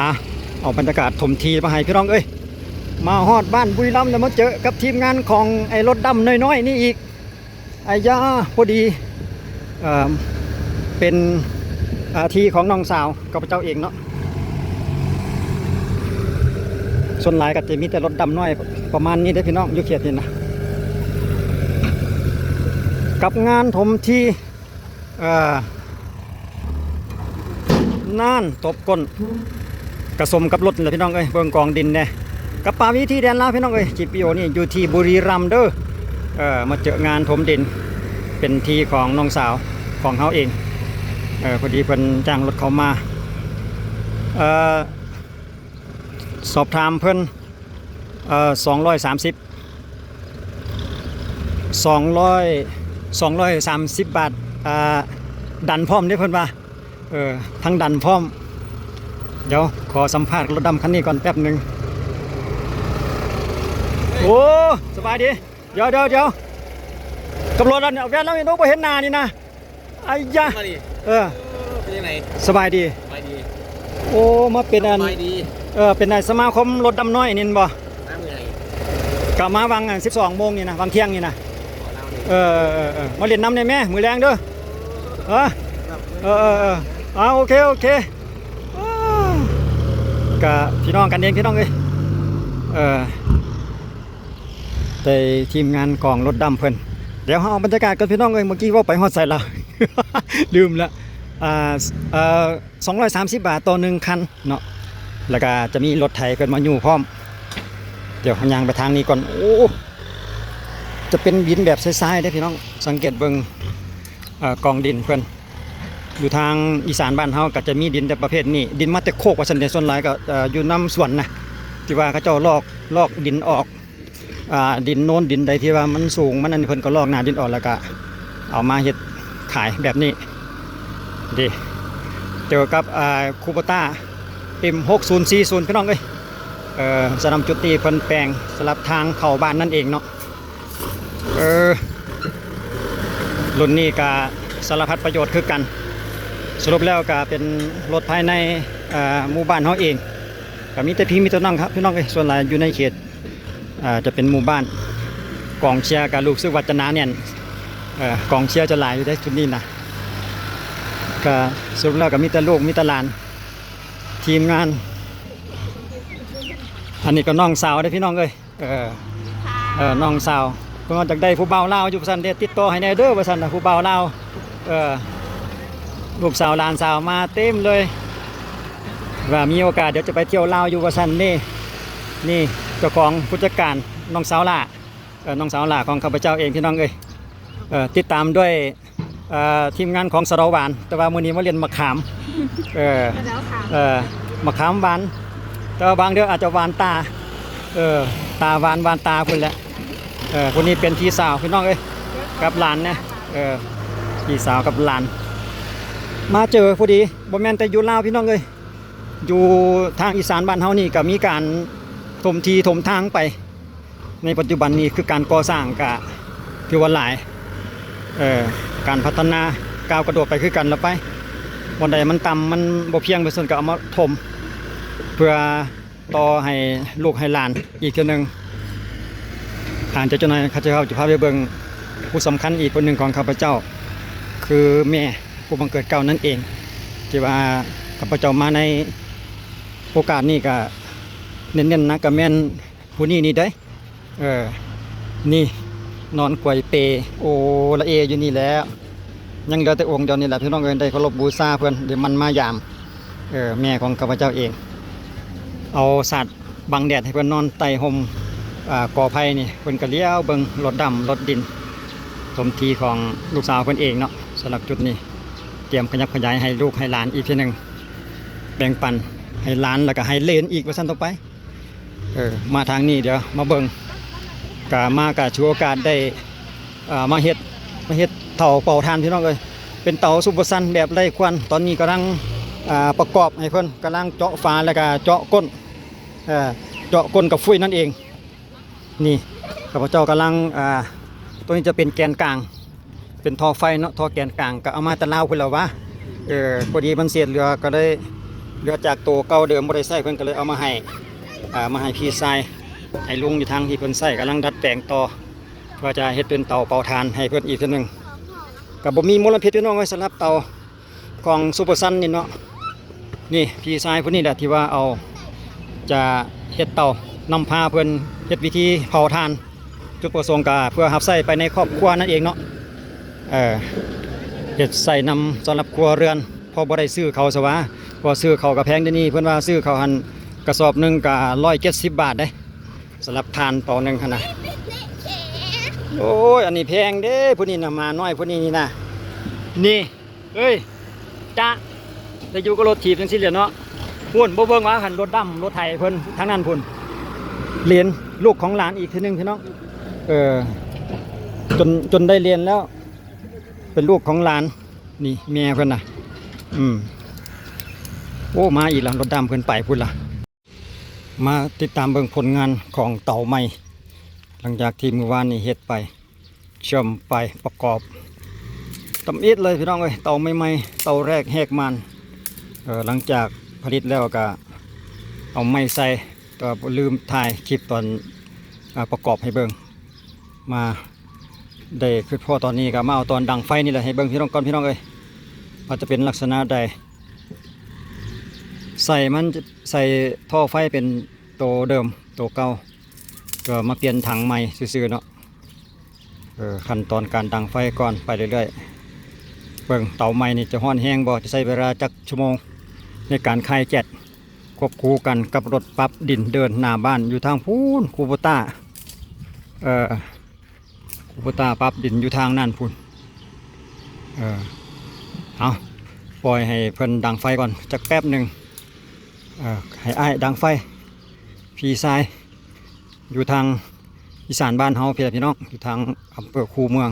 อ่ะเอาบรรยากาศถมทีมาให้พี่น้องเอ้ยมาฮอดบ้านบุรีรัมย์แล้วมาเจอกับทีมงานของไอ้รถดำน้อยๆนี่อีกไอ้ยาพอดีเป็นทีของน้องสาวกับเจ้าเองเนาะส่วนหลายก็จะมีแต่รถดำน้อยประมาณนี้ได้พี่น้องอยู่เขตนี่นะกับงานถมทีน่านตบก้นกระสมกับรถเลยพี่น้องเอ้ยเบิ่งกองดินเนี่ยกับป่าวิธีแดนลาวพี่น้องเอ้ยจิปิโอนี่อยู่ที่บุรีรัมย์เด้อมาเจองานถมดินเป็นทีของน้องสาวของเขาเองพอดีเพิ่นจ้างรถเขามาสอบถามเพิ่น230 บาทดันพร้อมได้เพิ่นว่าทั้งดันพร้อมเดี๋ยวขอสัมภาษณ์รถดำคันนี้ก่อนแป๊บหนึ่งโอ้สบายดีเดี๋ยวกับรถเนี่ยแว่นแล้วเห็นว่าเห็นหน้านี่นะไอ้ยะเป็นยังไงสบายดีโอ้มาเป็นอันเป็นสมาคมรถดำน้อยนี่บ่กลับมาวาง12 โมงนี่นะวางเที่ยงนี่นะมาเล่นน้ำในแม่มือแรงเด้อโอเคกับพี่น้องกันเองพี่น้องเอ้ยแต่ทีมงานกองรถดำเพิ่นเดี๋ยวเอาบรรยากาศกันพี่น้องเอ้ยเมื่อกี้ว่าไปฮอดใส่ละลืมละ230 บาทต่อ1 คันเนาะแล้วก็จะมีรถไถเพิ่นมาอยู่พร้อมเดี๋ยวย่างไปทางนี้ก่อนโอ้จะเป็นดินแบบทรายๆได้พี่น้องสังเกตเบิ่งกองดินเพิ่นอยู่ทางอีสานบ้านเฮาก็จะมีดินแต่ประเภทนี้ดินมาแต่โคกว่าสันเดส่วนหลายก็อยู่น้ำสวนนะที่ว่าเขาเจ้าลอกดินออกดินโน้นดินใดที่ว่ามันสูงมันนั่นเพิ่นก็ลอกหน้าดินออกแล้วก็เอามาเฮ็ดขายแบบนี้ดีเจอกับคูปต้าM6040พี่น้องเอ้ยสนามจุดตีเพิ่นแปลงสลับทางเข้าบ้านนั่นเองเนาะรุ่นนี้ก็สารพัดประโยชน์คือกันสรุปแล้วก็เป็นรถภายในหมู่บ้านเขาเองก็มีแต่พี่มีแต่น้องครับพี่น้องส่วนหลายอยู่ในเขตจะเป็นหมู่บ้านกองเชียร์กับลูกซึ่งวัจนาเนี่ยกองเชียร์จะหลายอยู่ได้จุดนี้นะก็สรุปแล้วก็มีแต่ลูกมีแต่หลานทีมงานอันนี้ก็น้องสาวได้พี่น้องเลยน้องสาวเพิ่นจากได้ผู้บ่าวลาวอยู่ประสันเดติดต่อให้แน่เด้อประสันผู้บ่าวลาวลูกสาวหลานสาวมาเต็มเลยว่ามีโอกาสเดี๋ยวจะไปเที่ยวลาวอยู่ประสันนี่เจ้าของผู้จัดการน้องสาวล่าของข้าพเจ้าเองพี่น้องเอ้ยติดตามด้วยทีมงานของสระหวานแต่ว่ามื้อนี้มาเรียนมะขามมะขามหวานแต่ว่าบางเดือนอาจจะหวานตาตาหวานตาพุ่นแหละคนนี้เป็นพี่สาวพี่น้องเอ้ยกับหลานนะพี่สาวกับหลานมาเจอพอดีบ่แม่นแต่อยู่ลาวพี่น้องเอ้ยอยู่ทางอีสานบ้านเฮานี่ก็มีการถมทีถมทางไปในปัจจุบันนี้คือการก่อสร้างก็ถือว่าหลายการพัฒนาก้าวกระโดดไปคือกันแล้วไปวันใดมันต่ำมันบ่เพียงไปส่วนก็เอามาถมเพื่อต่อให้ลูกให้หลานอีกเทื่อนึงอ่านเจ้าหน่อยข้าพเจ้าจะพาไปเบิ่งผู้สำคัญอีกคนหนึ่งของข้าพเจ้าคือแม่ผู้บังเกิดเก่านั่นเองที่ว่าข้าพเจ้ามาในโอกาสนี้ก็เน้นๆนะกับแม่นผู้นี้นี่ได้นี่นอนกวยเปโอละเออยู่นี่แล้วยังเหลือแต่องค์เดียวนี่แหละพี่น้องเอ้ยได้เคารพบูชาเพื่อนเดี๋ยวมันมายามแม่ของข้าพเจ้าเองเอาสัตว์บังแดดให้เพื่อนนอนไต่ห่มก่อไผ่นี่เพิ่นก็เลี้ยวเบิ่งรถดำรถดินสมทีของลูกสาวเพิ่นเองเนาะสำหรับจุดนี้เตรียมขยับขยายให้ลูกให้หลานอีกทีนึงแบ่งปันให้หลานแล้วก็ให้เลนอีกว่าซั่นต่อไปมาทางนี้เดี๋ยวมาเบิ่งมากะชูโอกาสได้มาเฮ็ดเตาเป่าถ่านพี่น้องเอ้ยเป็นเตาซุปเปอร์ซันแบบไร้ควันตอนนี้กำลังประกอบให้เพิ่นกำลังเจาะฝาแล้วก็เจาะก้นกับฟุ้ยนั่นเองนี่ข้าพเจ้ากำลังตัวนี้จะเป็นแกนกลางเป็นท่อไฟเนาะท่อแกนกลางก็เอามาตะลาวพุ่นแล้ววะพอดีมันเสียเรือก็ได้ เหลือจากตัวเก่าเดิมบ่ได้ใช้เพิ่นก็เลยเอามาให้มาให้พี่ชายให้ลุงอยู่ทางที่เพิ่นใช้กำลังดัดแปลงต่อเพื่อจะเฮ็ดเป็นเตาเผาถ่านให้เพิ่นอีกเทื่อนึงก็บ่มีมลพิษพี่น้องไว้สำหรับเตาของซุปเปอร์ซันนี่เนาะนี่พี่ชายผู้นี้แหละที่ว่าเอาจะเฮ็ดเตานำพาเพิ่นเฮ็ดวิธีเผาถ่านจุดประสงค์ก็เพื่อรับใช้ไปในครอบครัวนั่นเองเนาะเฮ็ดใส่นำสำหรับครัวเรือนพอบ่ได้ซื้อเขาซะว่าพอซื้อเขาก็แพงเดี๋ยวนี้เพิ่นว่าซื้อเขาหันกระสอบหนึงก็170 บาทเด้สำหรับทานเป่าหนึงหั่นน่ะโอ้ยอันนี้แพงเด้ผู้นี้น่ะมาน้อยผู้นี้นี่นะนี่เอ้ยจ้าได้อยู่กับรถถีบจังซี่แหละเนาะพุ่นบ่เบิ่งว่าหันรถดำรถไถเพิ่นทางนั้นพุ่นเรียนลูกของหลานอีกทีนึงพี่น้องจนได้เรียนแล้วเป็นลูกของหลานนี่แม่เพิ่นน่ะโอ้มาอีกแล้วรถดำเพิ่นไปพุ่นล่ะมาติดตามเบิ่งผลงานของเต่าใหม่หลังจากที่เมื่อวานนี้เฮ็ดไปเชื่อมไปประกอบตำอิดเลยพี่น้องเอ้ยเต่าใหม่ๆเต่าแรกแหกมันหลังจากผลิตแล้วก็เอาไม้ใส่ก็ลืมถ่ายคลิปตอนประกอบให้เบิ่งมาได้คือพอตอนนี้ก็มาเอาตอนดังไฟนี่แหละให้เบิ่งพี่น้องก่อนพี่น้องเอ้ยว่าจะเป็นลักษณะใดใส่ท่อไฟเป็นตัวเดิมตัวเก่าก็มาเปลี่ยนถังใหม่ซื่อๆเนาะขั้นตอนการดังไฟก่อนไปเรื่อยๆเบิ่งเตาใหม่นี่จะฮ้อนแห้งบ่จะใช้เวลาจักชั่วโมงในการคลายแจ็ดควบคู่กันกับรถปรับดินเดินหน้าบ้านอยู่ทางพูนคูโบต้าคูโบต้าปรับดินอยู่ทางนั่นพูนเอาปล่อยให้เพิ่นดังไฟก่อนจักแป๊บหนึ่งให้อ้ายดังไฟพี่ชายอยู่ทางอีสานบ้านเฮาพี่น้องอยู่ทางอำเภอคูเมือง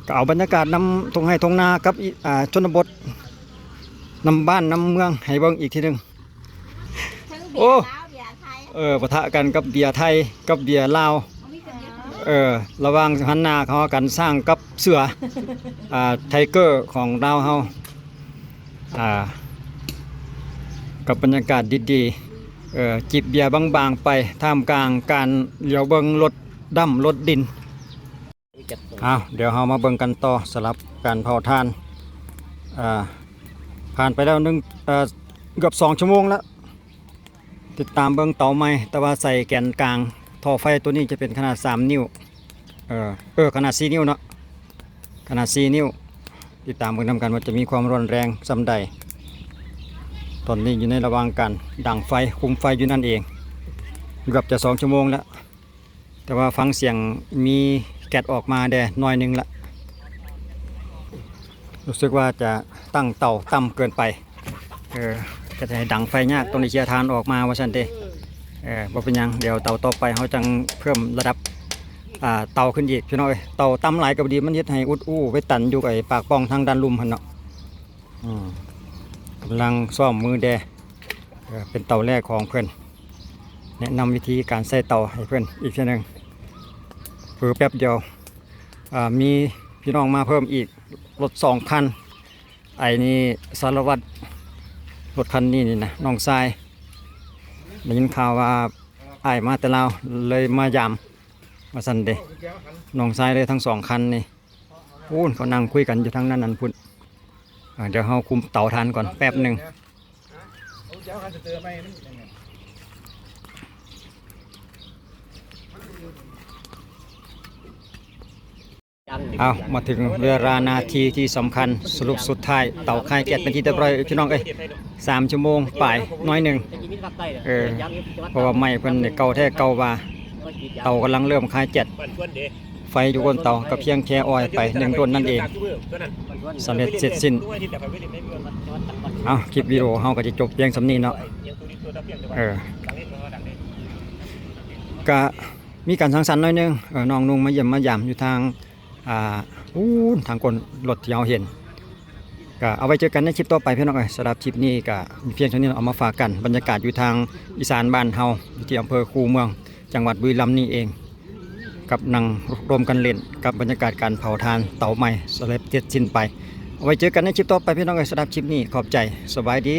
ก็เอาบรรยากาศนำทงไห้ทงนากับชนบทนำบ้านนำเมืองให้เบิ่งอีกทีหนึงโอ้ปะทะกันกับเบียร์ไทยกับเบียร์ลาวระหว่างหันหน้าเขากันสร้างกับเสือไทเกอร์ของดาวเฮากับบรรยากาศดีๆจิบเบียร์บางๆไปท่ามกลางการเหลียวเบิ่งรถดำรถดินเดี๋ยวเรามาเบิ่งกันต่อสำหรับการเผาถ่านผ่านไปแล้วเกือบ2 ชั่วโมงแล้วติดตามเบิ่งเตาใหม่แต่ว่าใส่แกนกลางท่อไฟตัวนี้จะเป็นขนาด3 นิ้วขนาด4 นิ้วเนาะขนาด4 นิ้วติดตามเบิ่งนำกันว่าจะมีความรุนแรงส่ำใดตอนนี้อยู่ในระหว่างการดังไฟคุมไฟอยู่นั่นเองเกือบจะ2 ชั่วโมงแล้วแต่ว่าฟังเสียงมีแก๊สออกมาหน่อยนึงละรู้สึกว่าจะตั้งเตาต่ำเกินไปก็จะให้ดังไฟยากตรงนี้เชียร์ทานออกมาว่าฉันเด้บ่เป็นหยังเดี๋ยวเตาต่อไปเขาจังเพิ่มระดับเตาขึ้นอีกพี่น้องเตาต่ำหลายก็ดีมันเฮ็ดให้อุดอู้ไปตันอยู่ไอ้ปากป้องทางด้านลุ่มหั่นเนาะกำลังซ่อมมือเป็นเตาแรกของเพื่อนแนะนำวิธีการใส่เตาให้เพื่อนอีกทีหนึ่งเพิ่มแป๊บเดียวมีพี่น้องมาเพิ่มอีกรถ2 คันไอ้นี่สารวัตรรถคันนี้นี่นะน้องทรายได้ยินข่าวว่าไอ้มาแต่ลาวเลยมายามมาสันเดน้องทรายเลยทั้ง2 คันนี่พูนเขานั่งคุยกันอยู่ทางนั้นนั่นพุ่นเดี๋ยวเราคุมเตาทานก่อนแป๊บหนึ่งมาถึงเวลานาทีที่สำคัญสรุปสุดท้ายเตาคลายแก๊สเป็นที่เรียบร้อยพี่น้อง3 ชั่วโมงป่ายน้อยหนึ่งเพราะว่าไม้เพิ่นเก่าแท้เก่าว่าเตากำลังเริ่มคลายแก๊สไฟอยู่บนเตาก็เพียงแค่ออยไป1 ต้นนั่นเองสำเร็จเสร็จสิ้นคลิปวิดีโอเฮาก็จะจบเพียงสำนี้เนาะก็มีการสังสรรค์หน่อยนึงน้องนุ่งมาเยี่ยมมายามอยู่ทางทางคนรถที่เราเห็นก็เอาไว้เจอกันในคลิปต่อไปพี่น้องสำหรับคลิปนี้ก็เพียงเท่านี้เอามาฝากกันบรรยากาศอยู่ทางอีสานบ้านเฮาอยู่ที่อำเภอคูเมืองจังหวัดบุรีรัมย์นี่เองกับนั่งรวมกันเล่นกับบรรยากาศการเผาถ่านเตาใหม่สำเร็จเสร็จสิ้นไปเอาไว้เจอกันในคลิปต่อไปพี่น้องสำหรับคลิปนี้ขอบใจสบายดี